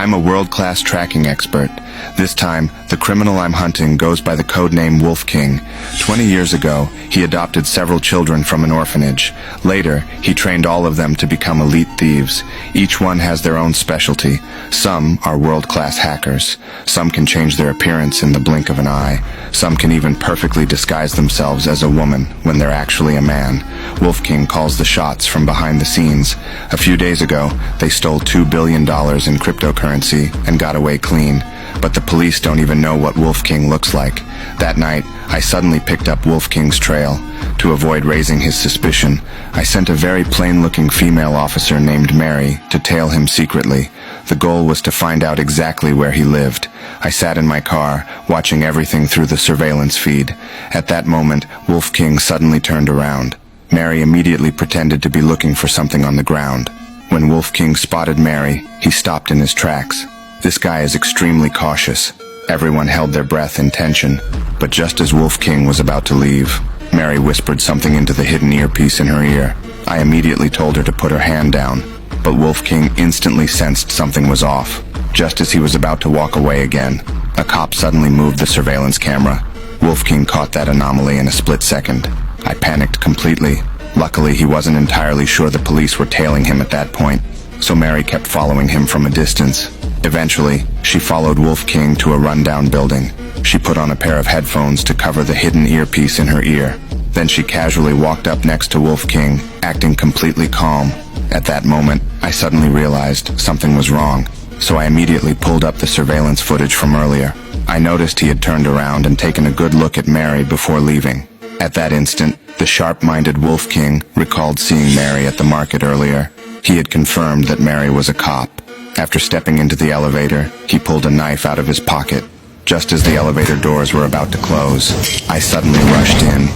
I'm a world-class tracking expert. This time, the criminal I'm hunting goes by the codename Wolf King. 20 years ago, he adopted several children from an orphanage. Later, he trained all of them to become elite thieves. Each one has their own specialty. Some are world-class hackers. Some can change their appearance in the blink of an eye. Some can even perfectly disguise themselves as a woman when they're actually a man. Wolf King calls the shots from behind the scenes. A few days ago, they stole $2 billion in cryptocurrency and got away clean. But the police don't even know what Wolf King looks like. That night, I suddenly picked up Wolf King's trail. To avoid raising his suspicion, I sent a very plain-looking female officer named Mary to tail him secretly. The goal was to find out exactly where he lived. I sat in my car, watching everything through the surveillance feed. At that moment, Wolf King suddenly turned around. Mary immediately pretended to be looking for something on the ground. When Wolf King spotted Mary, he stopped in his tracks. This guy is extremely cautious. Everyone held their breath in tension, but just as Wolf King was about to leave, Mary whispered something into the hidden earpiece in her ear. I immediately told her to put her hand down, but Wolf King instantly sensed something was off. Just as he was about to walk away again, a cop suddenly moved the surveillance camera. Wolf King caught that anomaly in a split second. I panicked completely. Luckily, he wasn't entirely sure the police were tailing him at that point, so Mary kept following him from a distance. Eventually, she followed Wolf King to a rundown building. She put on a pair of headphones to cover the hidden earpiece in her ear. Then she casually walked up next to Wolf King, acting completely calm. At that moment, I suddenly realized something was wrong, so I immediately pulled up the surveillance footage from earlier. I noticed he had turned around and taken a good look at Mary before leaving. At that instant, the sharp-minded Wolf King recalled seeing Mary at the market earlier. He had confirmed that Mary was a cop. After stepping into the elevator, he pulled a knife out of his pocket. Just as the elevator doors were about to close, I suddenly rushed in.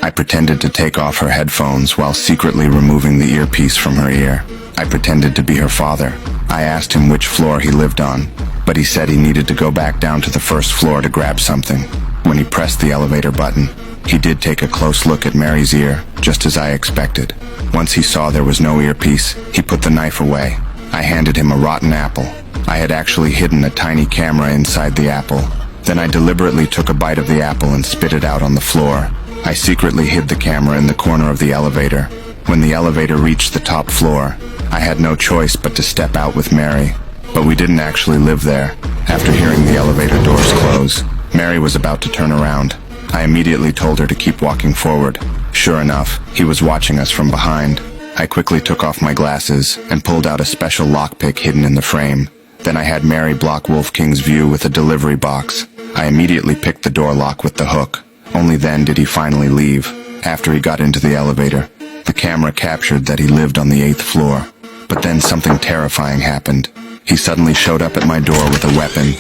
I pretended to take off her headphones while secretly removing the earpiece from her ear. I pretended to be her father. I asked him which floor he lived on, but he said he needed to go back down to the first floor to grab something. When he pressed the elevator button, he did take a close look at Mary's ear, just as I expected. Once he saw there was no earpiece, he put the knife away. I handed him a rotten apple. I had actually hidden a tiny camera inside the apple. Then I deliberately took a bite of the apple and spit it out on the floor. I secretly hid the camera in the corner of the elevator. When the elevator reached the top floor, I had no choice but to step out with Mary. But we didn't actually live there. After hearing the elevator doors close, Mary was about to turn around. I immediately told her to keep walking forward. Sure enough, he was watching us from behind. I quickly took off my glasses and pulled out a special lockpick hidden in the frame. Then I had Mary block Wolf King's view with a delivery box. I immediately picked the door lock with the hook. Only then did he finally leave. After he got into the elevator, the camera captured that he lived on the 8th floor. But then something terrifying happened. He suddenly showed up at my door with a weapon